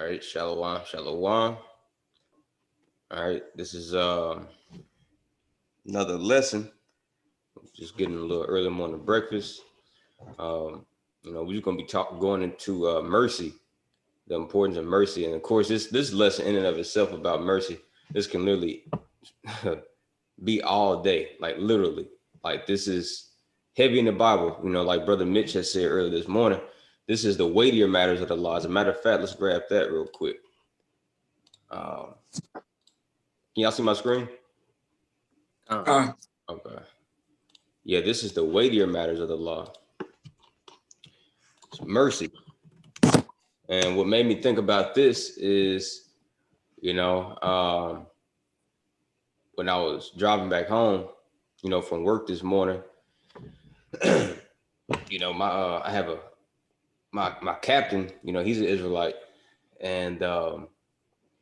right, shalom, shalom. All right, this is another lesson. Just getting a little early morning breakfast. Um, we're just gonna be going into mercy, the importance of mercy, and of course, this lesson in and of itself about mercy. This can literally be all day, like literally. Like this is heavy in the Bible. Like Brother Mitch has said earlier this morning. This is the weightier matters of the law. As a matter of fact, let's grab that real quick. Can y'all see my screen? Okay. Yeah, this is the weightier matters of the law. It's mercy. And what made me think about this is, when I was driving back home, from work this morning, I have my captain, he's an Israelite, and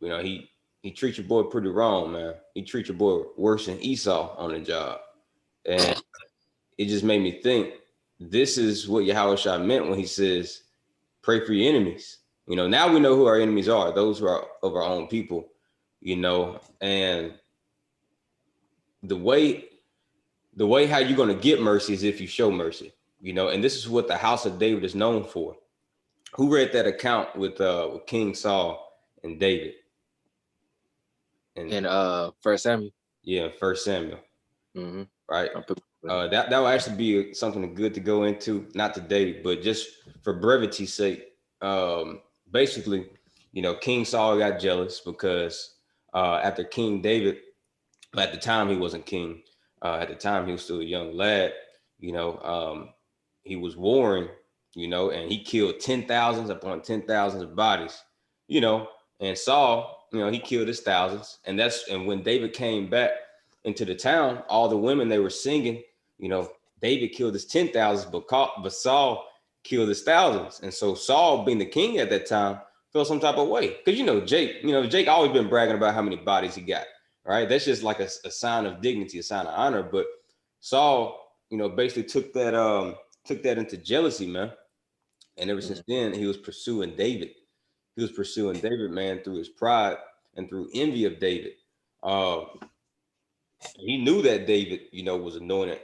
he treats your boy pretty wrong, man. He treats your boy worse than Esau on the job. And it just made me think, this is what Yahweh Shah meant when he says, pray for your enemies. Now we know who our enemies are, those who are of our own people, and the way how you're going to get mercy is if you show mercy, and this is what the house of David is known for. Who read that account with King Saul and David? In First Samuel. Yeah, First Samuel. Mm-hmm. Right. That will actually be something good to go into, not today, but just for brevity's sake. Basically, King Saul got jealous because after King David, at the time he wasn't king. At the time he was still a young lad. He was warring. And he killed 10,000s upon 10,000s of bodies. And Saul, he killed his thousands. And when David came back into the town, all the women, they were singing, David killed his 10,000s, but Saul killed his thousands. And so Saul, being the king at that time, felt some type of way. Because, Jake always been bragging about how many bodies he got, right? That's just like a sign of dignity, a sign of honor. But Saul, basically took that into jealousy, man. And ever since then, he was pursuing David. He was pursuing David, man, through his pride and through envy of David. He knew that David, was anointed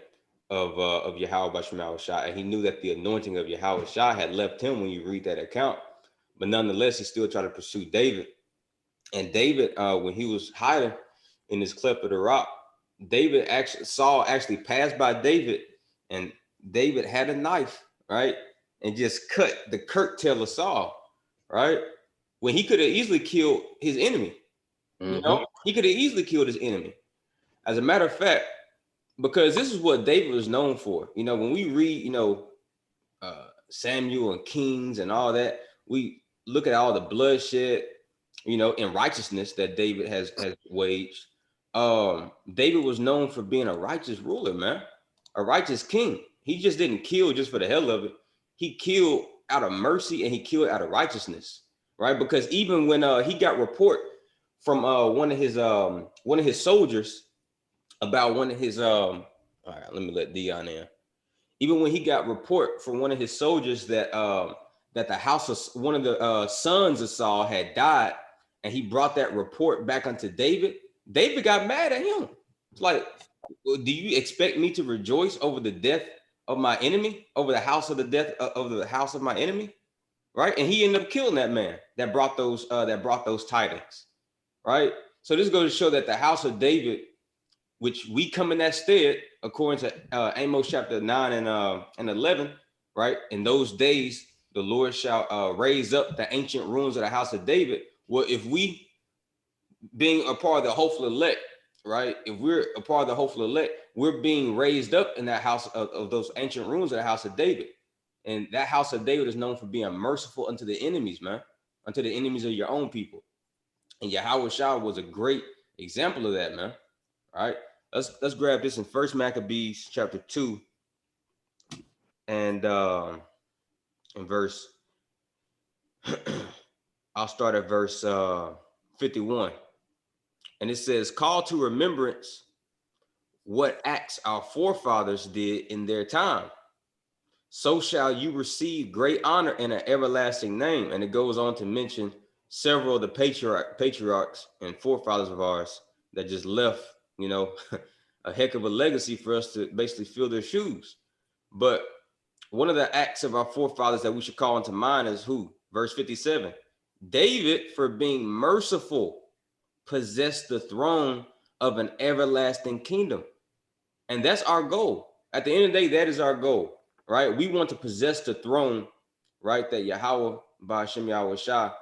of Yahweh by Shema Shah, and he knew that the anointing of Yahweh Shah had left him when you read that account. But nonetheless, he still tried to pursue David. And David, when he was hiding in this cleft of the rock, Saul actually passed by David, and David had a knife, right? And just cut the curtail of Saul, right? When he could have easily killed his enemy. He could have easily killed his enemy. As a matter of fact, because this is what David was known for. When we read, Samuel and Kings and all that, we look at all the bloodshed, and righteousness that David has waged. David was known for being a righteous ruler, man, a righteous king. He just didn't kill just for the hell of it. He killed out of mercy and he killed out of righteousness, right? Because even when he got report from one of his soldiers about one of his all right, let me let Dion in. Even when he got report from one of his soldiers that the house of one of the sons of Saul had died, and he brought that report back unto David, David got mad at him. It's like, do you expect me to rejoice over the death of my enemy, over the house of the death of the house of my enemy, right? And he ended up killing that man that brought those tidings, right? So this goes to show that the house of David, which we come in that stead, according to Amos chapter 9 and 11, right? In those days, the Lord shall raise up the ancient ruins of the house of David. Well, if we, being a part of the hopeful elect, right? If we're a part of the hopeful elect, we're being raised up in that house of those ancient ruins of the house of David. And that house of David is known for being merciful unto the enemies, man, unto the enemies of your own people. And Yahweh Shah was a great example of that, man. All right. Let's grab this in First Maccabees chapter 2 and in verse I'll start at verse 51. And it says, call to remembrance what acts our forefathers did in their time. So shall you receive great honor and an everlasting name. And it goes on to mention several of the patriarchs and forefathers of ours that just left, you know, a heck of a legacy for us to basically fill their shoes. But one of the acts of our forefathers that we should call into mind is who? Verse 57. David, for being merciful, possessed the throne of an everlasting kingdom. And that's our goal. At the end of the day, that is our goal, right? We want to possess the throne, right? That Yahweh, Ba'ashem Yahweh Shah,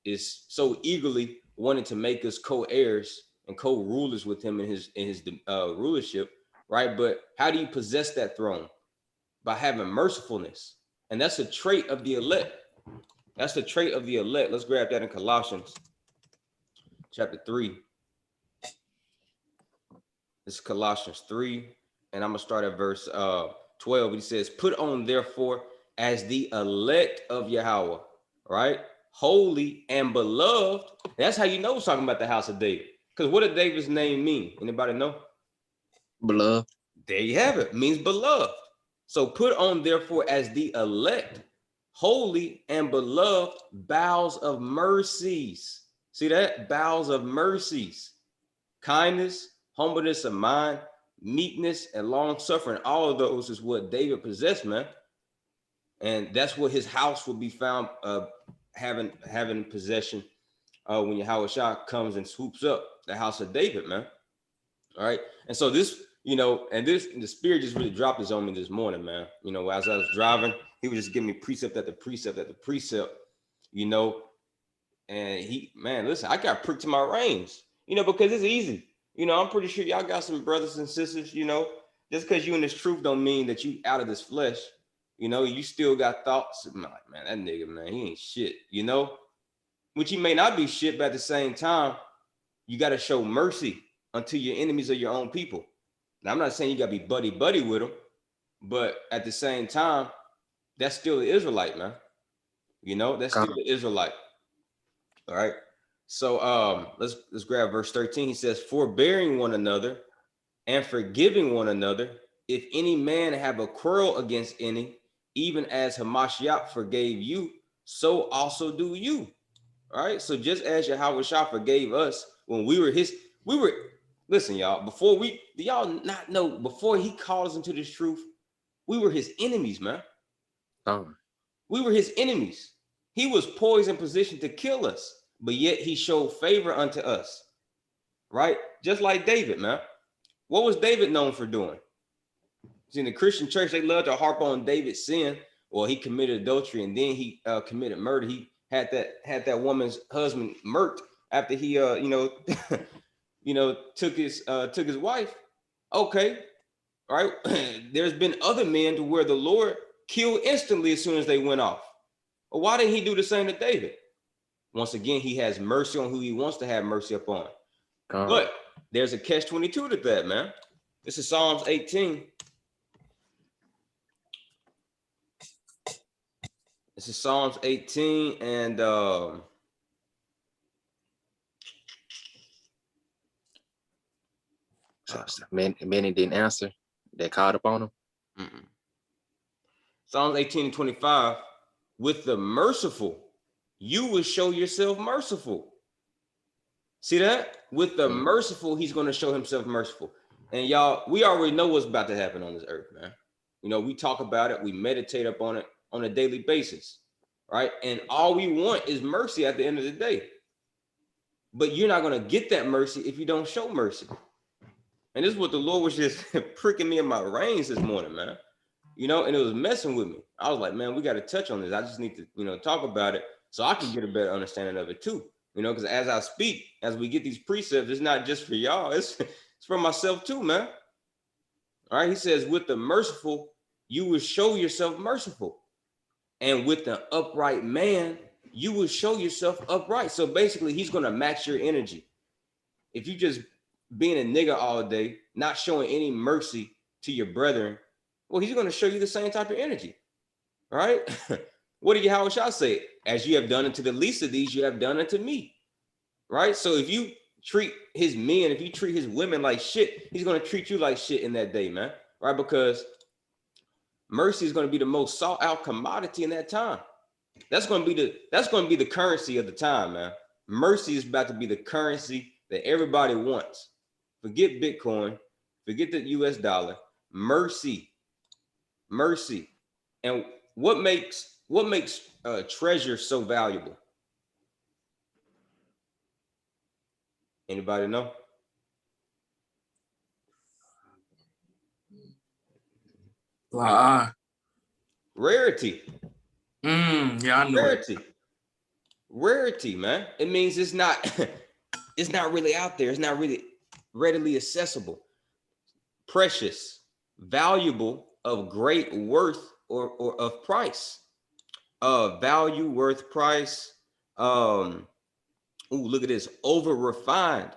is so eagerly wanting to make us co-heirs and co-rulers with him in his rulership, right? But how do you possess that throne? By having mercifulness. And that's a trait of the elect. That's the trait of the elect. Let's grab that in Colossians chapter 3. This is Colossians 3, and I'm going to start at verse 12. He says, put on, therefore, as the elect of Yahweh, right? Holy and beloved. That's how you know it's talking about the house of David. Because what did David's name mean? Anybody know? Beloved. There you have it. It means beloved. So put on, therefore, as the elect, holy and beloved, bowels of mercies. See that? Bowels of mercies, kindness, humbleness of mind, meekness, and long suffering. All of those is what David possessed, man. And that's what his house will be found having possession when Yahweh Shah comes and swoops up the house of David, man. All right. And so this, you know, and this, the Spirit just really dropped this on me this morning, man. You know, as I was driving, he was just giving me precept after precept after precept, you know, and he, man, listen, I got pricked to my reins, you know, because it's easy. You know, I'm pretty sure y'all got some brothers and sisters, you know, just because you in this truth don't mean that you out of this flesh. You know, you still got thoughts. I'm like, man, that nigga, man, he ain't shit, you know, which he may not be shit, but at the same time, you got to show mercy unto your enemies of your own people. Now, I'm not saying you got to be buddy with them, but at the same time, that's still the Israelite, man. You know, that's still the Israelite. All right. So let's grab verse 13. He says, forbearing one another and forgiving one another, if any man have a quarrel against any, even as Hamashiach forgave you, so also do you. All right. So just as Yahweh Shah forgave us when we were listen, y'all, do y'all not know, before he called us into this truth, we were his enemies, man. We were his enemies. He was poised in position to kill us, but yet he showed favor unto us, right? Just like David, man. What was David known for doing? See, in the Christian church, they love to harp on David's sin, or he committed adultery, and then he committed murder. He had that woman's husband murked after he took his wife. Okay, all right. There's been other men to where the Lord killed instantly as soon as they went off. Well, why didn't he do the same to David? Once again, he has mercy on who he wants to have mercy upon. But there's a catch-22 to that, man. This is Psalms 18. This is Psalms 18, and many didn't answer. They called upon him. Psalms 18 and 25. With the merciful, you will show yourself merciful. See that? With the merciful, he's going to show himself merciful. And y'all, we already know what's about to happen on this earth, man. You know, we talk about it, we meditate upon it on a daily basis, right? And all we want is mercy at the end of the day. But you're not going to get that mercy if you don't show mercy. And this is what the Lord was just pricking me in my reins this morning, man. You know, and it was messing with me. I was like, man, we got to touch on this. I just need to, you know, talk about it so I can get a better understanding of it too. You know, because as I speak, as we get these precepts, it's not just for y'all. It's for myself too, man. All right. He says, with the merciful, you will show yourself merciful. And with the upright man, you will show yourself upright. So basically, he's going to match your energy. If you just being a nigga all day, not showing any mercy to your brethren, well, he's going to show you the same type of energy. All right. What did Yahweh Shah say? As you have done unto the least of these, you have done unto me. Right. So if you treat his men, if you treat his women like shit, he's going to treat you like shit in that day, man. Right. Because mercy is going to be the most sought out commodity in that time. That's going to be the currency of the time, man. Mercy is about to be the currency that everybody wants. Forget Bitcoin, forget the US dollar. Mercy. And what makes treasure so valuable? Anybody know? Rarity. Yeah, I knew Rarity, man. It means it's not really out there. It's not really readily accessible. Precious, valuable, of great worth or of price. Value, worth, price. Look at this. Over refined,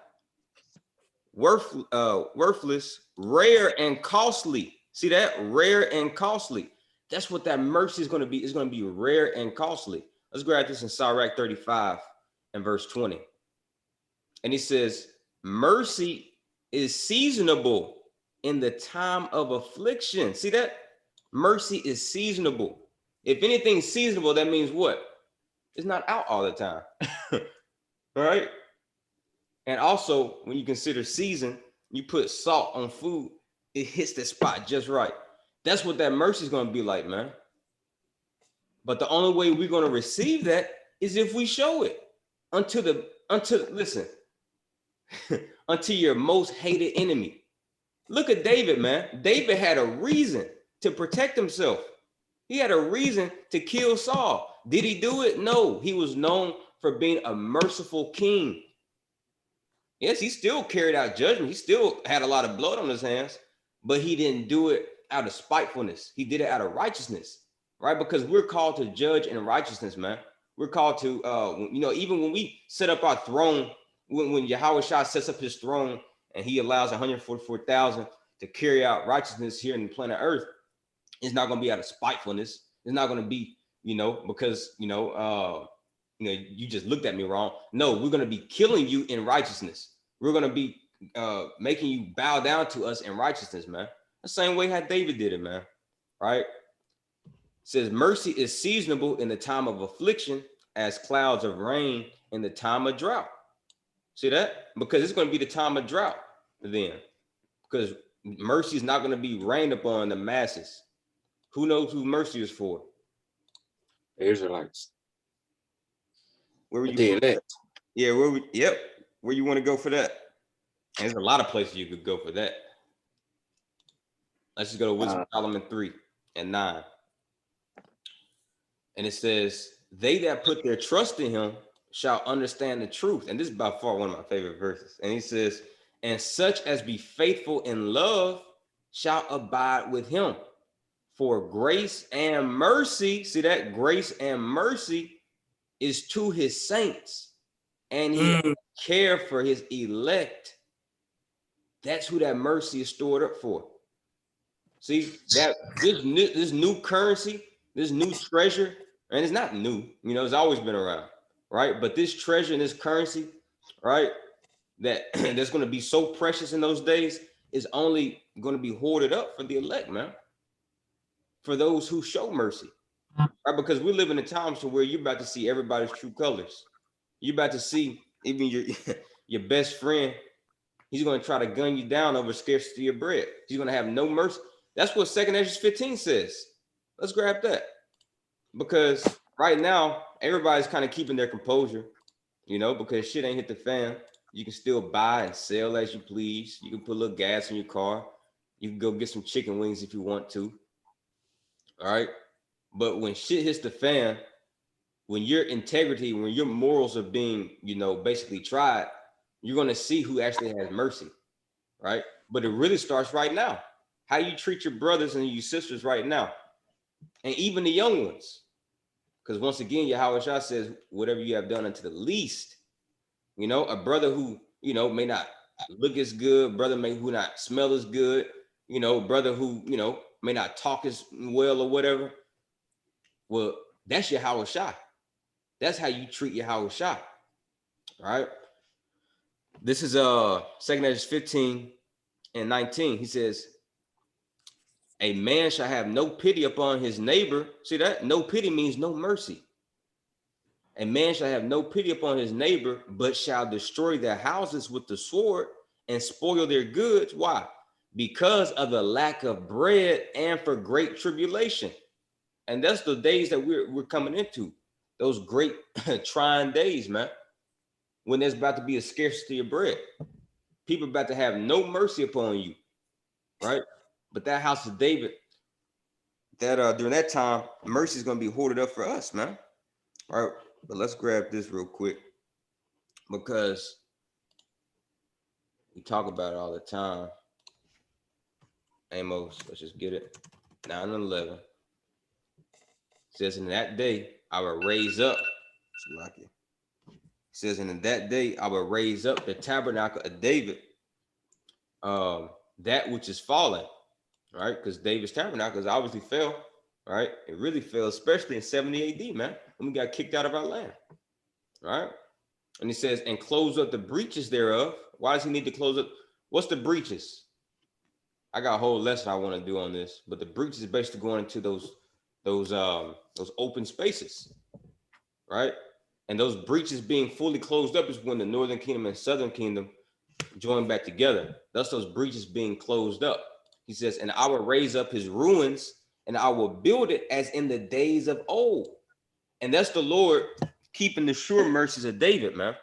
worthless, rare and costly. See that? Rare and costly. That's what that mercy is going to be. It's going to be rare and costly. Let's grab this in Sirach 35 and verse 20. And he says, mercy is seasonable in the time of affliction. See that? Mercy is seasonable. If anything's seasonable, that means what? It's not out all the time. Right? And also, when you consider season, you put salt on food, it hits the spot just right. That's what that mercy is going to be like, man. But the only way we're going to receive that is if we show it unto your most hated enemy. Look at David, man. David had a reason to protect himself. He had a reason to kill Saul. Did he do it? No. He was known for being a merciful king. Yes, he still carried out judgment. He still had a lot of blood on his hands, but he didn't do it out of spitefulness. He did it out of righteousness, right? Because we're called to judge in righteousness, man. We're called to, even when we set up our throne, when Yahweh Shah sets up his throne and he allows 144,000 to carry out righteousness here in the planet Earth, it's not going to be out of spitefulness. It's not going to be, because, you just looked at me wrong. No, we're going to be killing you in righteousness. We're going to be making you bow down to us in righteousness, man. The same way how David did it, man. Right? It says mercy is seasonable in the time of affliction as clouds of rain in the time of drought. See that? Because it's going to be the time of drought then. Because mercy is not going to be rained upon the masses. Who knows who mercy is for? The Israelites. Where were you? The elect. Yeah, where you want to go for that? And there's a lot of places you could go for that. Let's just go to Wisdom of Solomon 3 and 9. And it says, they that put their trust in him shall understand the truth. And this is by far one of my favorite verses. And he says, and such as be faithful in love shall abide with him. For grace and mercy, see that? Grace and mercy is to his saints, and he care for his elect. That's who that mercy is stored up for. See that this new currency, this new treasure, and it's not new, it's always been around, right? But this treasure and this currency, right, that's going to be so precious in those days is only going to be hoarded up for the elect, man. For those who show mercy, right? Because we live in a time where you're about to see everybody's true colors. You're about to see even your best friend. He's going to try to gun you down over scarcity of bread. He's going to have no mercy. That's what 2 Ezra 15 says. Let's grab that. Because right now, everybody's kind of keeping their composure, because shit ain't hit the fan. You can still buy and sell as you please. You can put a little gas in your car. You can go get some chicken wings if you want to. All right. But when shit hits the fan, when your integrity, when your morals are being, basically tried, you're going to see who actually has mercy. Right. But it really starts right now. How you treat your brothers and your sisters right now. And even the young ones. Because once again, Yahweh Shah says, whatever you have done unto the least, a brother who, may not look as good, brother who not smell as good, brother who, may not talk as well or whatever. Well, that's Yahweh Shah. That's how you treat Yahweh Shah. All right. This is 2 Ezra 15 and 19. He says, a man shall have no pity upon his neighbor. See that? No pity means no mercy. And man shall have no pity upon his neighbor, but shall destroy their houses with the sword and spoil their goods. Why? Because of the lack of bread and for great tribulation. And that's the days that we're coming into. Those great trying days, man. When there's about to be a scarcity of bread. People about to have no mercy upon you, right? But that house of David, that during that time, mercy is going to be hoarded up for us, man. All right, but let's grab this real quick because we talk about it all the time. Amos, let's just get it. 9:11 says, in that day I will raise up. It says, in that day I will raise up the tabernacle of David, that which is fallen, right? Because David's tabernacle is obviously fell, right? It really fell, especially in 70 AD, man, when we got kicked out of our land, right? And he says, and close up the breaches thereof. Why does he need to close up? What's the breaches? I got a whole lesson I want to do on this, but the breaches is basically going into those open spaces, right? And those breaches being fully closed up is when the northern kingdom and southern kingdom join back together. Thus those breaches being closed up. He says, and I will raise up his ruins and I will build it as in the days of old. And that's the Lord keeping the sure mercies of David, man.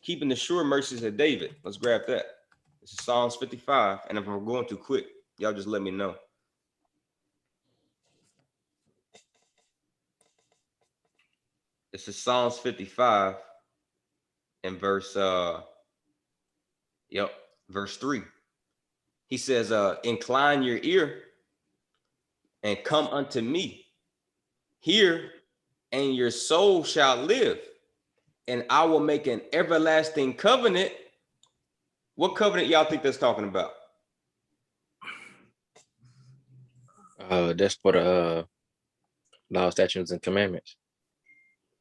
Keeping the sure mercies of David. Let's grab that. This is Psalms 55. And if I'm going too quick, y'all just let me know. This is Psalms 55 and verse 3. He says, incline your ear and come unto me. Hear, and your soul shall live, and I will make an everlasting covenant. What covenant y'all think that's talking about? That's for the law, statutes, and commandments.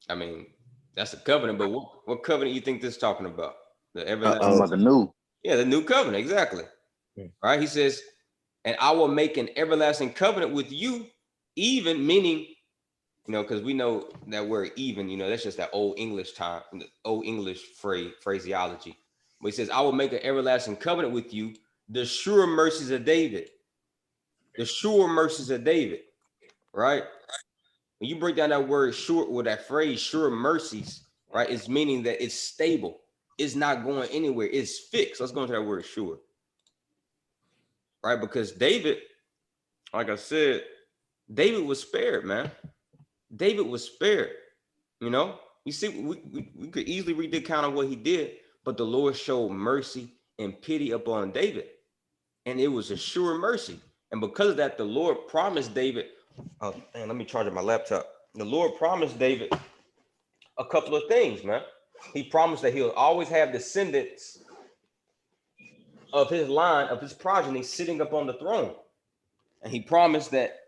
I mean, that's a covenant, but what covenant you think this is talking about? The everlasting. About the new. Yeah, the new covenant, exactly. Right? He says, and I will make an everlasting covenant with you, even meaning, because we know that word even, that's just that old English time, the old English phraseology. But he says, I will make an everlasting covenant with you, the sure mercies of David. The sure mercies of David, right? When you break down that word sure, or that phrase sure mercies, right, it's meaning that it's stable. It's not going anywhere. It's fixed. Let's go into that word sure. Right? Because David, like I said, David was spared, man. David was spared. You see, we could easily read the account of what he did, but the Lord showed mercy and pity upon David. And it was a sure mercy. And because of that, the Lord promised David, oh, man, let me charge up my laptop. The Lord promised David a couple of things, man. He promised that he'll always have descendants of his line, of his progeny, sitting up on the throne. And he promised that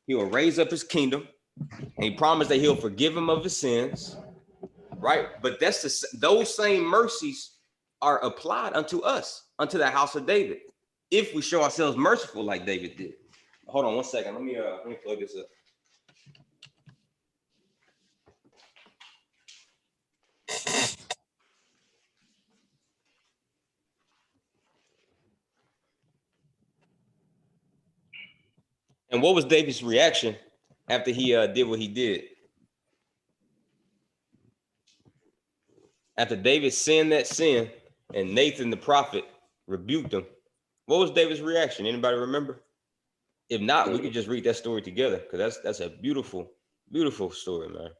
he will raise up his kingdom. And he promised that he'll forgive him of his sins, right? But those same mercies are applied unto us, unto the house of David, if we show ourselves merciful like David did. Hold on one second. Let me plug this up. And what was David's reaction after he did what he did? After David sinned that sin and Nathan the prophet rebuked him, what was David's reaction? Anybody remember? If not, we could just read that story together, because that's a beautiful, beautiful story, man.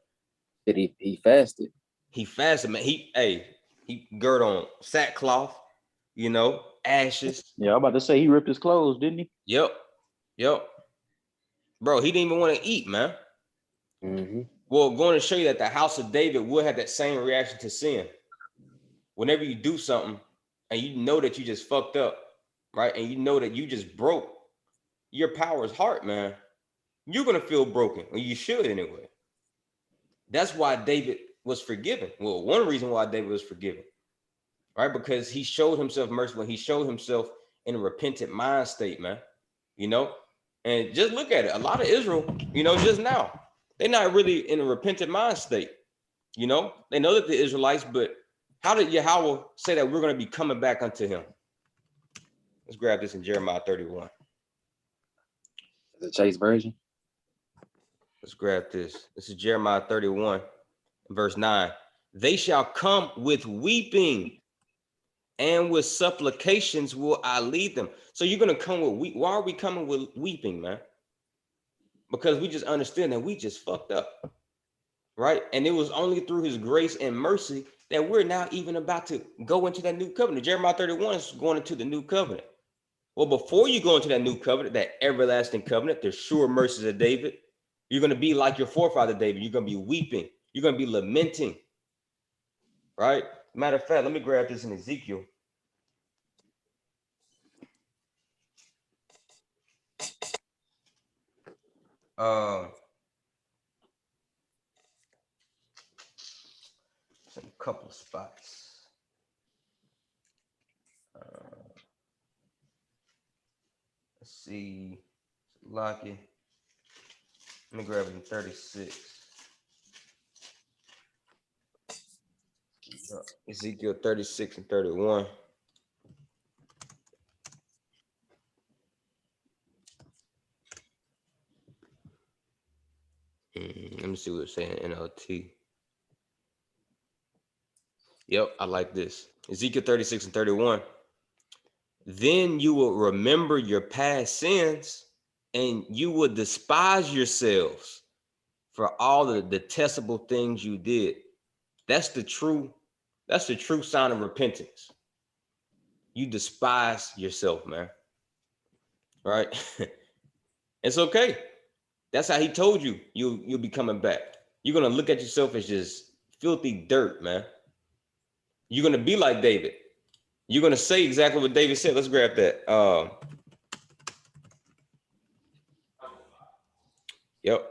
He fasted. He fasted, man. He girt on sackcloth, ashes. Yeah, I'm about to say he ripped his clothes, didn't he? Yep. Bro, he didn't even want to eat, man. Mm-hmm. Well, going to show you that the house of David will have that same reaction to sin. Whenever you do something and you know that you just fucked up, right? And you know that you just broke, your power is heart, man. You're going to feel broken, or you should anyway. That's why David was forgiven. Well, one reason why David was forgiven, right? Because he showed himself merciful. He showed himself in a repentant mind state, man. And just look at it. A lot of Israel, just now, They're not really in a repentant mind state. You know, they know that the Israelites, but how did Yahweh say that we're going to be coming back unto him? Let's grab this in Jeremiah 31. The Chase version. Let's grab this. This is Jeremiah 31, verse 9. They shall come with weeping, and with supplications will I lead them. So you're going to come with why are we coming with weeping, man? Because we just understand that we just fucked up, right? And it was only through his grace and mercy that we're now even about to go into that new covenant. Jeremiah 31 is going into the new covenant. Well, before you go into that new covenant, that everlasting covenant, the sure mercies of David, you're going to be like your forefather David. You're going to be weeping. You're going to be lamenting, right? Matter of fact, let me grab this in Ezekiel. A couple of spots. Let's see. Lock it. Let me grab it in 36. Ezekiel 36 and 31. Let me see what it's saying in NLT. Yep, I like this. Ezekiel 36 and 31. Then you will remember your past sins, and you will despise yourselves for all the detestable things you did. That's the true sign of repentance. You despise yourself, man. Right? It's okay. That's how he told you you'll be coming back. You're gonna look at yourself as just filthy dirt, man. You're gonna be like David. You're gonna say exactly what David said. Let's grab that. Yep.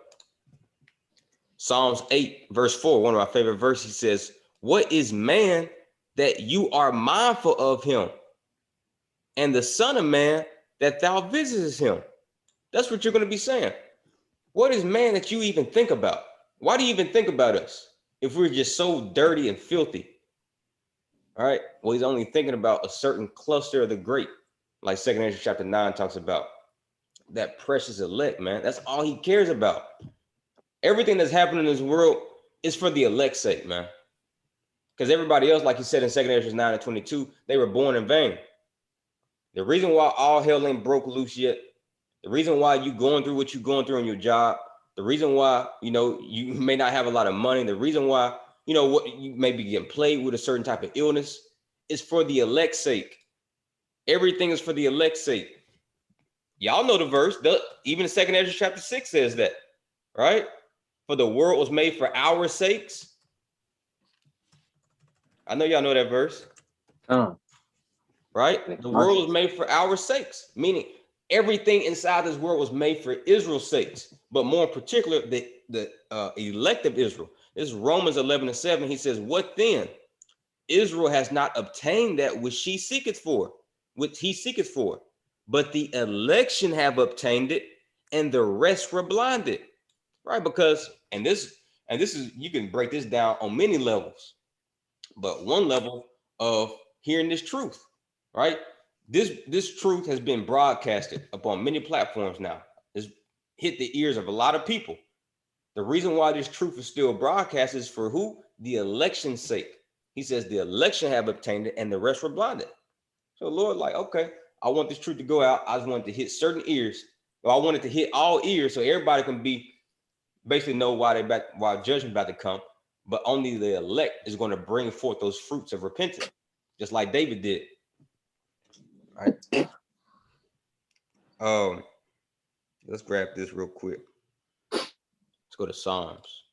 Psalms 8, verse 4, one of my favorite verses. He says, "What is man that you are mindful of him, and the son of man that thou visitest him?" That's what you're gonna be saying. What is man that you even think about? Why do you even think about us if we're just so dirty and filthy? All right. Well, he's only thinking about a certain cluster of the great, like 2 Ezra chapter 9 talks about. That precious elect, man. That's all he cares about. Everything that's happening in this world is for the elect's sake, man. Because everybody else, like he said in 2 Ezra 9 and 22, they were born in vain. The reason why all hell ain't broke loose yet, the reason why you going through what you're going through in your job, the reason why, you may not have a lot of money, the reason why, what you may be getting plagued with a certain type of illness is for the elect's sake. Everything is for the elect's sake. Y'all know the verse. Even 2 Ezra chapter 6 says that, right? For the world was made for our sakes. I know y'all know that verse. Right? The world was made for our sakes, meaning everything inside this world was made for Israel's sakes, but more in particular, the elect of Israel. This is Romans 11 and 7. He says, "What then? Israel has not obtained that which he seeketh for, but the election have obtained it, and the rest were blinded." Right? Because, and this is, you can break this down on many levels, but one level of hearing this truth, right? This truth has been broadcasted upon many platforms now. It's hit the ears of a lot of people. The reason why this truth is still broadcast is for who? The election's sake. He says the election have obtained it and the rest were blinded. So Lord, like, okay, I want this truth to go out. I just want it to hit certain ears. Or I want it to hit all ears so everybody can be basically know why judgment about to come. But only the elect is going to bring forth those fruits of repentance, just like David did. All right. Let's grab this real quick. Let's go to Psalms.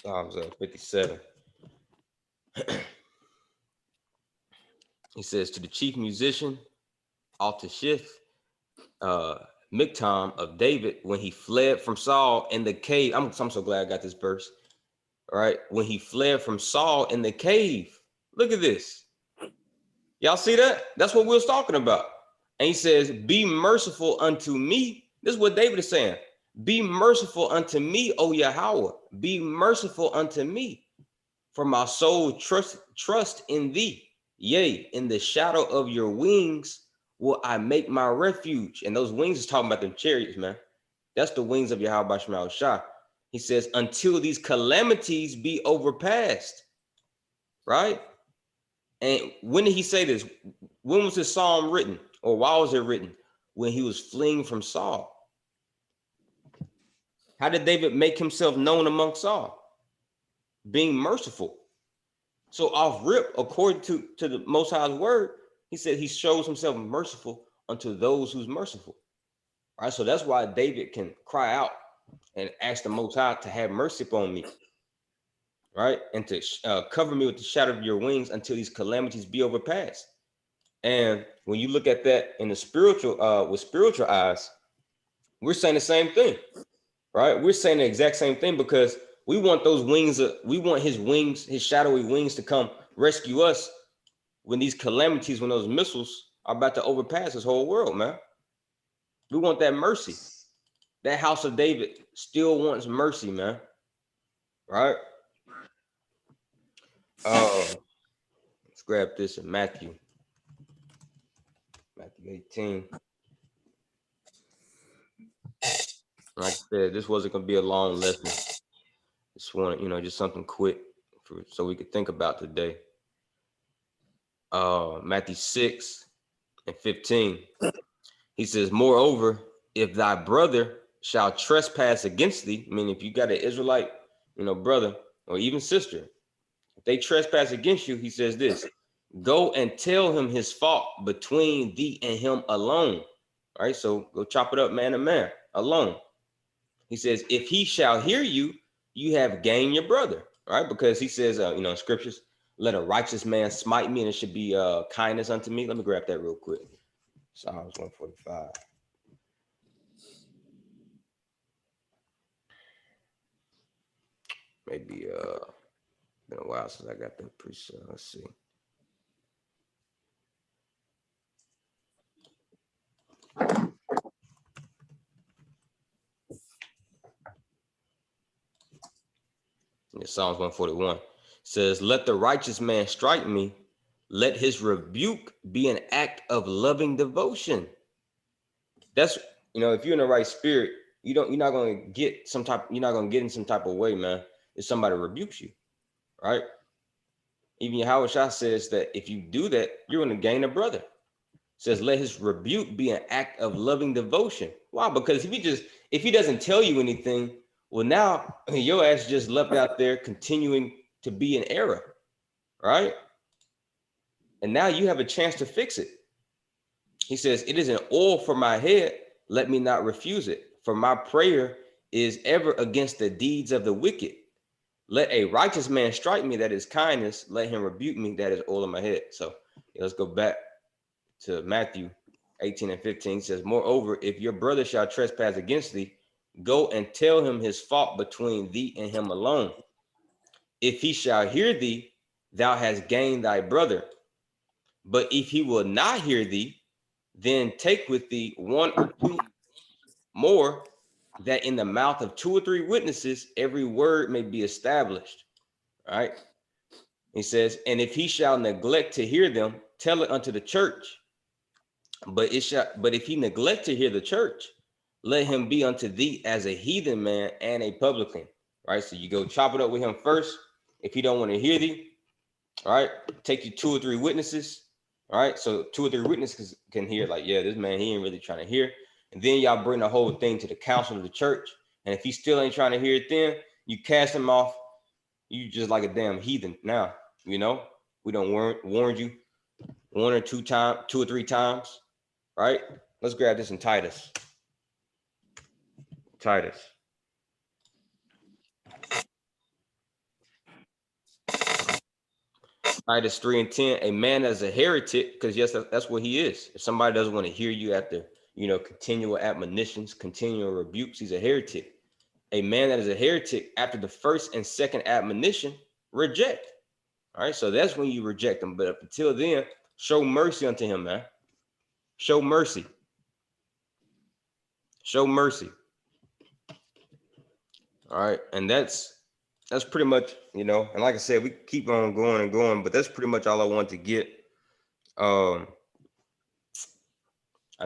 Psalms 57. He says, "To the chief musician, Altashith, Miktam of David, when he fled from Saul in the cave." I'm so glad I got this verse. All right. When he fled from Saul in the cave. Look at this. Y'all see that? That's what we was talking about. And he says, be merciful unto me. This is what David is saying. Be merciful unto me, O Yahweh. Be merciful unto me. For my soul trust in thee. Yea, in the shadow of your wings will I make my refuge. And those wings is talking about them chariots, man. That's the wings of Yahweh Shema Shah. He says, until these calamities be overpassed. Right? And when did he say this? When was this psalm written? Or why was it written? When he was fleeing from Saul. How did David make himself known among Saul? Being merciful. So off rip, according to the Most High's word, he said he shows himself merciful unto those who's merciful. All right, so that's why David can cry out and ask the Most High to have mercy upon me, right? And to cover me with the shadow of your wings until these calamities be overpassed. And when you look at that in the spiritual, with spiritual eyes, we're saying the same thing, right? We're saying the exact same thing because we want those wings, we want his wings, his shadowy wings to come rescue us when these calamities, when those missiles are about to overpass this whole world, man. We want that mercy. That house of David still wants mercy, man. Right? Let's grab this in Matthew 18. Like I said, this wasn't gonna be a long lesson. Just want, just something quick so we could think about today. Matthew 6:15. He says, moreover, if thy brother shall trespass against thee, I mean, if you got an Israelite, brother or even sister, if they trespass against you, he says this, go and tell him his fault between thee and him alone. All right, so go chop it up man to man, alone. He says, if he shall hear you, you have gained your brother, right? Because he says, in scriptures, let a righteous man smite me and it should be kindness unto me. Let me grab that real quick. Psalms 145. Maybe been a while since I got that preset. Let's see. Yeah, Psalms 141 says, let the righteous man strike me. Let his rebuke be an act of loving devotion. That's, if you're in the right spirit, you're not going to get in some type of way, man, if somebody rebukes you, right? Even Yahweh Shah says that if you do that, you're going to gain a brother. Says, let his rebuke be an act of loving devotion. Why? Because if he doesn't tell you anything, well, now your ass just left out there continuing to be in error, right? And now you have a chance to fix it. He says, it is an oil for my head. Let me not refuse it. For my prayer is ever against the deeds of the wicked. Let a righteous man strike me, that is kindness. Let him rebuke me, that is oil in my head. So let's go back to Matthew 18:15. It says, moreover, if your brother shall trespass against thee, go and tell him his fault between thee and him alone. If he shall hear thee, thou hast gained thy brother. But if he will not hear thee, then take with thee one or two more, that in the mouth of 2 or 3 witnesses, every word may be established. All right. He says, and if he shall neglect to hear them, tell it unto the church. But if he neglect to hear the church, let him be unto thee as a heathen man and a publican. Right. So you go chop it up with him first. If he don't want to hear thee, all right, take you 2 or 3 witnesses. All right. So 2 or 3 witnesses can hear, like, yeah, this man, he ain't really trying to hear. And then y'all bring the whole thing to the council of the church. And if he still ain't trying to hear it, then you cast him off. You just like a damn heathen. Now, we don't warn you 1 or 2 times, 2 or 3 times. Right? Let's grab this in Titus. Titus 3:10. A man as a heretic, because yes, that's what he is. If somebody doesn't want to hear you after, continual admonitions, continual rebukes, he's a heretic. A man that is a heretic after the first and second admonition, reject. All right, so that's when you reject him. But up until then, show mercy unto him, man. Show mercy. Show mercy. All right. And that's pretty much, you know, and like I said, we keep on going and going, but that's pretty much all I want to get. I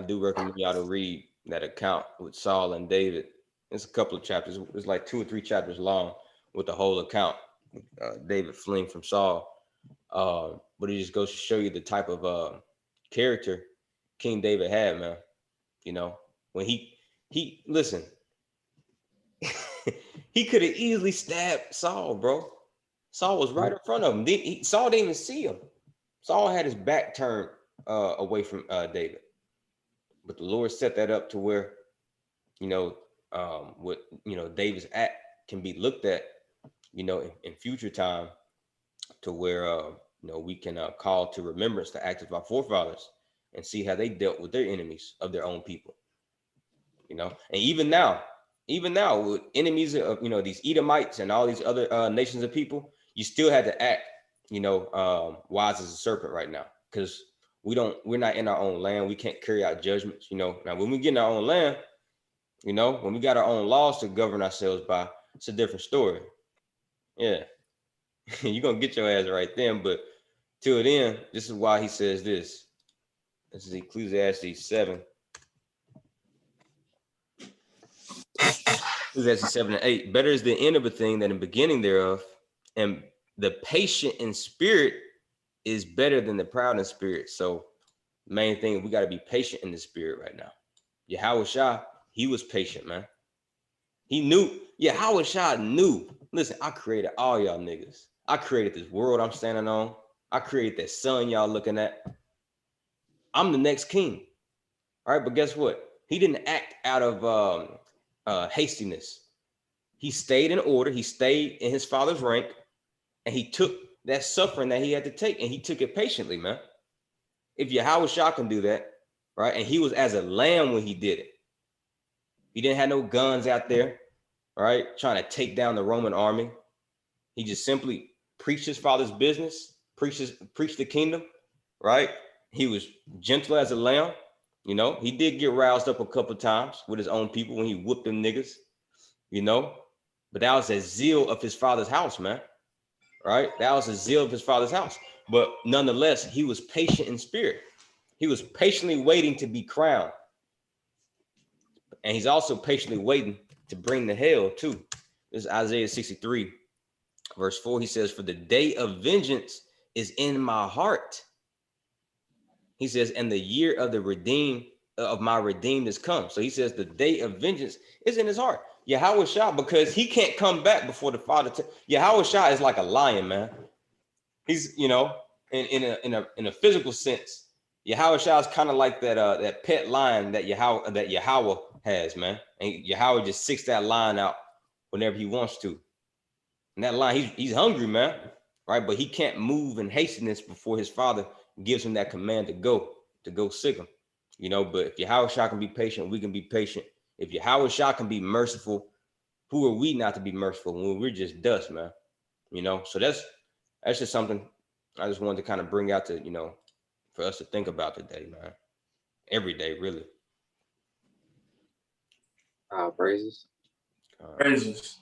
do recommend y'all to read that account with Saul and David. It's a couple of chapters. It's like 2 or 3 chapters long with the whole account. David fleeing from Saul. But it just goes to show you the type of character King David had, man. You know, when he listen, he could have easily stabbed Saul, bro. Saul was right in front of him. Saul didn't even see him. Saul had his back turned away from David. But the Lord set that up to where, you know, what, you know, David's act can be looked at, you know, in future time, to where, you know, we can call to remembrance the acts of our forefathers and see how they dealt with their enemies of their own people, you know. And even now with enemies of, you know, these Edomites and all these other nations of people, you still had to act, you know, wise as a serpent right now, because we're not in our own land. We can't carry out judgments, you know. Now, when we get in our own land, you know, when we got our own laws to govern ourselves by, it's a different story. Yeah. You're going to get your ass right then. But till then, this is why he says this. This is Ecclesiastes 7. Ecclesiastes 7 and 8. Better is the end of a thing than the beginning thereof. And the patient in spirit is better than the proud in spirit. So main thing, we got to be patient in the spirit right now. Yahweh Shah, he was patient, man. He knew. Yahweh Shah knew. Listen, I created all y'all niggas. I created this world I'm standing on. I created that sun y'all looking at. I'm the next king. All right, but guess what? He didn't act out of hastiness. He stayed in order. He stayed in his father's rank, and he took that suffering that he had to take, and he took it patiently, man. If Yahweh Shah can do that, right? And he was as a lamb when he did it. He didn't have no guns out there, right? Trying to take down the Roman army. He just simply preached his father's business, preached the kingdom, right? He was gentle as a lamb. You know, he did get roused up a couple of times with his own people when he whooped them niggas, you know, but that was a zeal of his father's house, man. Right? That was a zeal of his father's house. But nonetheless, he was patient in spirit. He was patiently waiting to be crowned. And he's also patiently waiting to bring the hail too. This is Isaiah 63, verse 4. He says, for the day of vengeance is in my heart. He says, and the year of my redeemed is come. So he says the day of vengeance is in his heart. Yahweh Shah, because he can't come back before the Father. Yahweh Shah is like a lion, man. He's, you know, in a physical sense, Yahweh Shah is kind of like that pet lion that Yahweh has, man. And Yahweh just sticks that lion out whenever he wants to. And that lion, he's hungry, man, right? But he can't move in hastiness before his Father gives him that command to go sick him, you know. But if Yahweh Shah can be patient, we can be patient. If Yahweh Shah can be merciful, who are we not to be merciful when we're just dust, man? You know, so that's just something I just wanted to kind of bring out to, you know, for us to think about today, man. Every day, really. Praises. Praises.